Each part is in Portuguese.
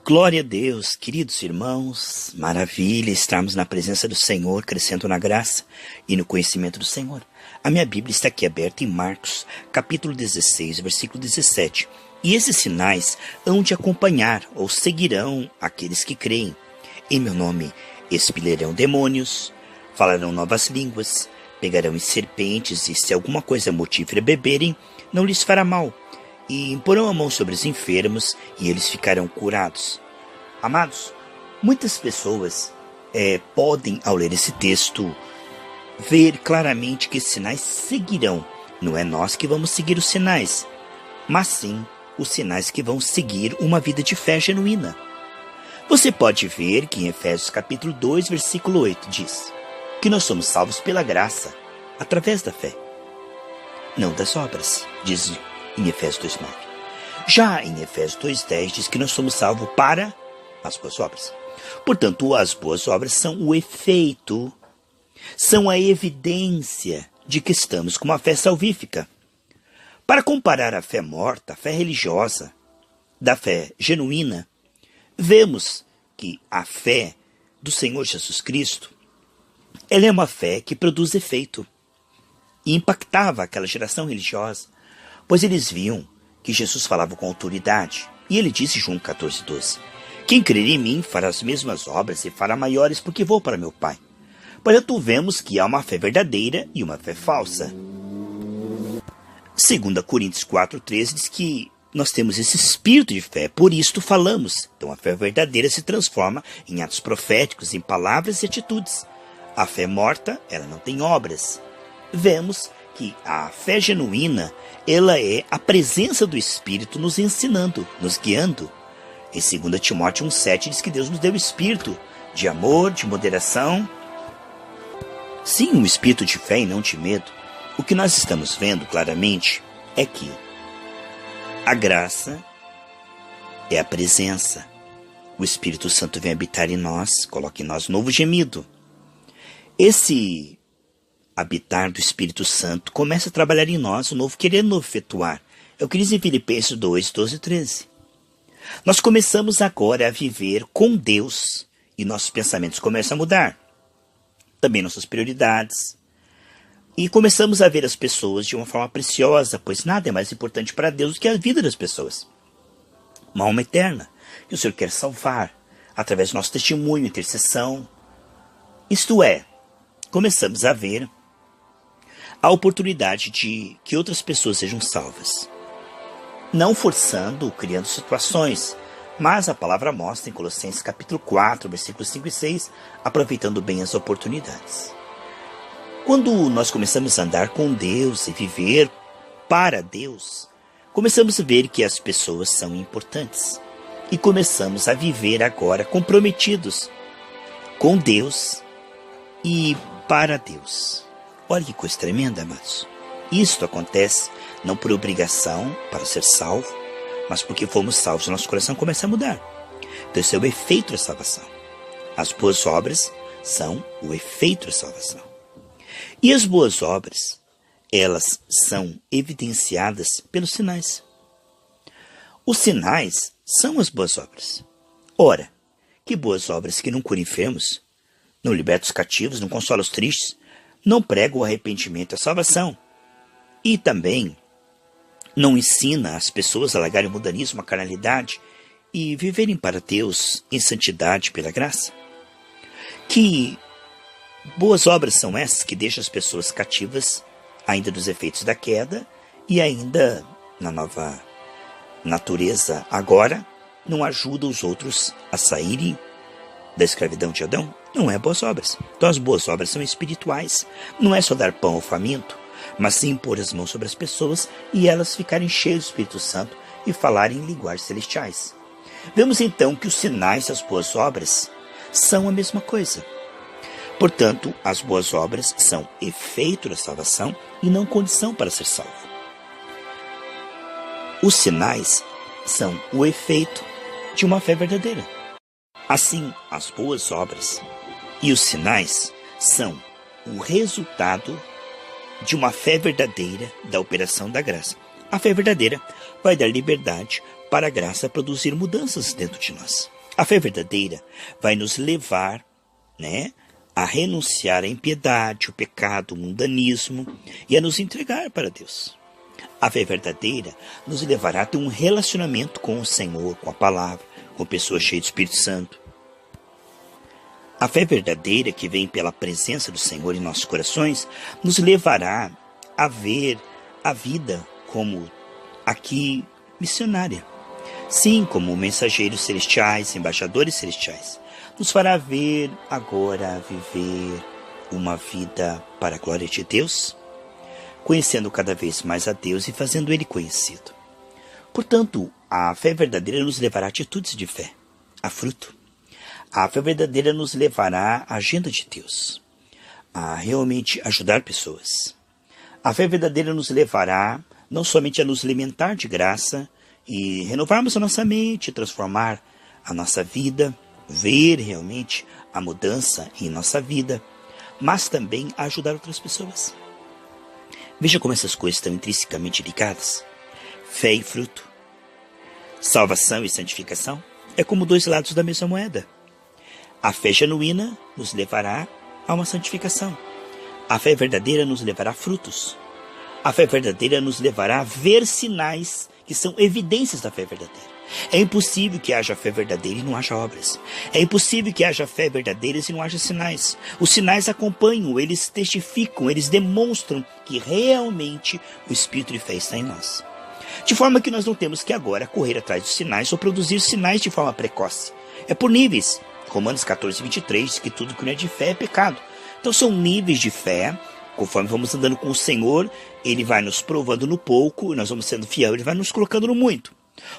Glória a Deus, queridos irmãos, maravilha estarmos na presença do Senhor, crescendo na graça e no conhecimento do Senhor. A minha Bíblia está aqui aberta em Marcos, capítulo 16, versículo 17. E esses sinais hão de acompanhar ou seguirão aqueles que creem. Em meu nome expelirão demônios, falarão novas línguas, pegarão em serpentes e se alguma coisa mortífera beberem, não lhes fará mal. E imporão a mão sobre os enfermos e eles ficarão curados. Amados, muitas pessoas podem, ao ler esse texto, ver claramente que esses sinais seguirão. Não é nós que vamos seguir os sinais, mas sim os sinais que vão seguir uma vida de fé genuína. Você pode ver que em Efésios capítulo 2, versículo 8 diz que nós somos salvos pela graça, através da fé, não das obras, diz em Efésios 2,9. Já em Efésios 2,10 diz que nós somos salvos para as boas obras. Portanto, as boas obras são o efeito, são a evidência de que estamos com uma fé salvífica. Para comparar a fé morta, a fé religiosa, da fé genuína, vemos que a fé do Senhor Jesus Cristo, ela é uma fé que produz efeito e impactava aquela geração religiosa, pois eles viam que Jesus falava com autoridade. E ele disse em João 14,12: quem crer em mim fará as mesmas obras e fará maiores, porque vou para meu Pai. Portanto, vemos que há uma fé verdadeira e uma fé falsa. 2 Coríntios 4,13 diz que nós temos esse espírito de fé, por isto falamos. Então a fé verdadeira se transforma em atos proféticos, em palavras e atitudes. A fé morta, ela não tem obras. Vemos que a fé genuína, ela é a presença do Espírito nos ensinando, nos guiando. Em 2 Timóteo 1,7 diz que Deus nos deu o espírito de amor, de moderação. Sim, um espírito de fé e não de medo. O que nós estamos vendo claramente é que a graça é a presença. O Espírito Santo vem habitar em nós, coloca em nós novo gemido. Esse habitar do Espírito Santo começa a trabalhar em nós o novo querer, novo efetuar. É o que diz em Filipenses 2, 12 e 13. Nós começamos agora a viver com Deus e nossos pensamentos começam a mudar. Também nossas prioridades. E começamos a ver as pessoas de uma forma preciosa, pois nada é mais importante para Deus do que a vida das pessoas. Uma alma eterna que o Senhor quer salvar através do nosso testemunho, intercessão. Isto é, começamos a ver a oportunidade de que outras pessoas sejam salvas. Não forçando, criando situações, mas a palavra mostra em Colossenses capítulo 4, versículos 5 e 6, aproveitando bem as oportunidades. Quando nós começamos a andar com Deus e viver para Deus, começamos a ver que as pessoas são importantes. E começamos a viver agora comprometidos com Deus e para Deus. Olha que coisa tremenda, amados. Isto acontece não por obrigação para ser salvo, mas porque fomos salvos, nosso coração começa a mudar. Então esse é o efeito da salvação. As boas obras são o efeito da salvação. E as boas obras, elas são evidenciadas pelos sinais. Os sinais são as boas obras. Ora, que boas obras que não curam enfermos, não libertam os cativos, não consolam os tristes, não prega o arrependimento e a salvação. E também não ensina as pessoas a largarem o mundanismo, a carnalidade e viverem para Deus em santidade pela graça. Que boas obras são essas que deixam as pessoas cativas ainda dos efeitos da queda e ainda na nova natureza agora não ajudam os outros a saírem da escravidão de Adão? Não é boas obras. Então as boas obras são espirituais. Não é só dar pão ao faminto, mas sim pôr as mãos sobre as pessoas e elas ficarem cheias do Espírito Santo e falarem em linguagens celestiais. Vemos então que os sinais das boas obras são a mesma coisa. Portanto, as boas obras são efeito da salvação e não condição para ser salvo. Os sinais são o efeito de uma fé verdadeira. Assim, as boas obras e os sinais são o resultado de uma fé verdadeira da operação da graça. A fé verdadeira vai dar liberdade para a graça produzir mudanças dentro de nós. A fé verdadeira vai nos levar, a renunciar à impiedade, o pecado, o mundanismo e a nos entregar para Deus. A fé verdadeira nos levará a ter um relacionamento com o Senhor, com a palavra, com pessoas cheias do Espírito Santo. A fé verdadeira que vem pela presença do Senhor em nossos corações nos levará a ver a vida como aqui missionária. Sim, como mensageiros celestiais, embaixadores celestiais. Nos fará ver agora viver uma vida para a glória de Deus, conhecendo cada vez mais a Deus e fazendo Ele conhecido. Portanto, a fé verdadeira nos levará a atitudes de fé, a fruto. A fé verdadeira nos levará à agenda de Deus, a realmente ajudar pessoas. A fé verdadeira nos levará não somente a nos alimentar de graça e renovarmos a nossa mente, transformar a nossa vida, ver realmente a mudança em nossa vida, mas também a ajudar outras pessoas. Veja como essas coisas estão intrinsecamente ligadas. Fé e fruto. Salvação e santificação é como dois lados da mesma moeda. A fé genuína nos levará a uma santificação. A fé verdadeira nos levará a frutos. A fé verdadeira nos levará a ver sinais que são evidências da fé verdadeira. É impossível que haja fé verdadeira e não haja obras. É impossível que haja fé verdadeira e não haja sinais. Os sinais acompanham, eles testificam, eles demonstram que realmente o espírito de fé está em nós. De forma que nós não temos que agora correr atrás dos sinais ou produzir sinais de forma precoce. É por níveis. Romanos 14, 23 diz que tudo que não é de fé é pecado. Então são níveis de fé. Conforme vamos andando com o Senhor, Ele vai nos provando no pouco, nós vamos sendo fiel, Ele vai nos colocando no muito.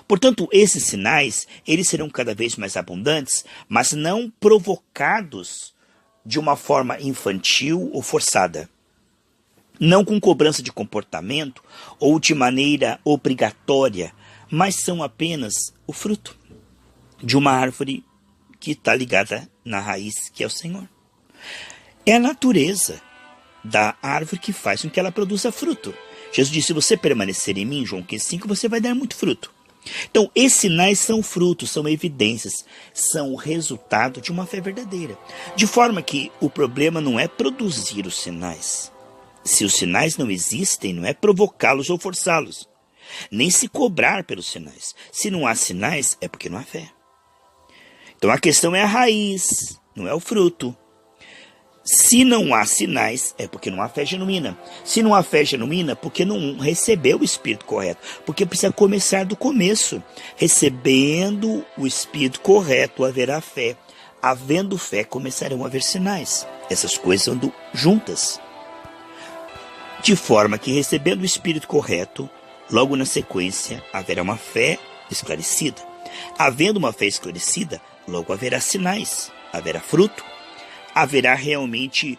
Portanto, esses sinais, eles serão cada vez mais abundantes, mas não provocados de uma forma infantil ou forçada. Não com cobrança de comportamento ou de maneira obrigatória, mas são apenas o fruto de uma árvore que está ligada na raiz, que é o Senhor. É a natureza da árvore que faz com que ela produza fruto. Jesus disse, se você permanecer em mim, João 15,5, você vai dar muito fruto. Então, esses sinais são frutos, são evidências, são o resultado de uma fé verdadeira. De forma que o problema não é produzir os sinais. Se os sinais não existem, não é provocá-los ou forçá-los. Nem se cobrar pelos sinais. Se não há sinais, é porque não há fé. Então a questão é a raiz, não é o fruto. Se não há sinais, é porque não há fé genuína. Se não há fé genuína, porque não recebeu o Espírito correto. Porque precisa começar do começo. Recebendo o Espírito correto, haverá fé. Havendo fé, começarão a haver sinais. Essas coisas andam juntas. De forma que, recebendo o Espírito correto, logo na sequência, haverá uma fé esclarecida. Havendo uma fé esclarecida, logo haverá sinais, haverá fruto, haverá realmente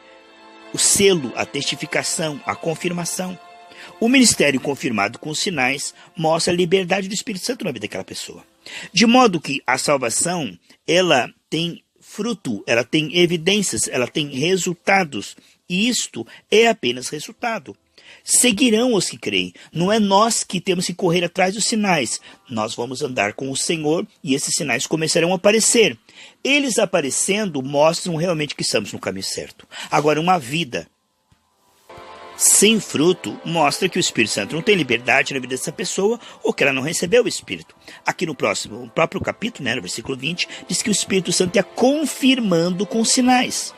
o selo, a testificação, a confirmação. O ministério confirmado com sinais mostra a liberdade do Espírito Santo na vida daquela pessoa. De modo que a salvação, ela tem fruto, ela tem evidências, ela tem resultados. E isto é apenas resultado. Seguirão os que creem. Não é nós que temos que correr atrás dos sinais. Nós vamos andar com o Senhor e esses sinais começarão a aparecer. Eles aparecendo mostram realmente que estamos no caminho certo. Agora, uma vida sem fruto mostra que o Espírito Santo não tem liberdade na vida dessa pessoa ou que ela não recebeu o Espírito. Aqui no próprio capítulo, no versículo 20, diz que o Espírito Santo ia confirmando com sinais.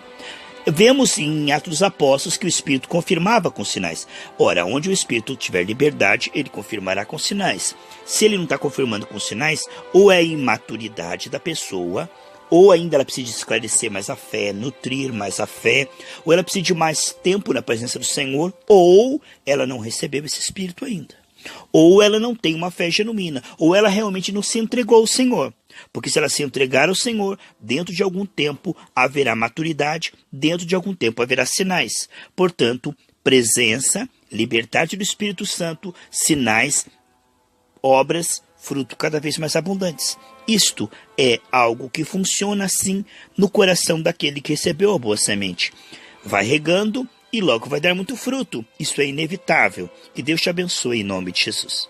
Vemos em Atos dos Apóstolos que o Espírito confirmava com sinais. Ora, onde o Espírito tiver liberdade, ele confirmará com sinais. Se ele não está confirmando com sinais, ou é a imaturidade da pessoa, ou ainda ela precisa esclarecer mais a fé, nutrir mais a fé, ou ela precisa de mais tempo na presença do Senhor, ou ela não recebeu esse Espírito ainda. Ou ela não tem uma fé genuína, ou ela realmente não se entregou ao Senhor. Porque se ela se entregar ao Senhor, dentro de algum tempo haverá maturidade, dentro de algum tempo haverá sinais. Portanto, presença, liberdade do Espírito Santo, sinais, obras, fruto cada vez mais abundantes. Isto é algo que funciona assim no coração daquele que recebeu a boa semente. Vai regando e logo vai dar muito fruto. Isso é inevitável. Que Deus te abençoe em nome de Jesus.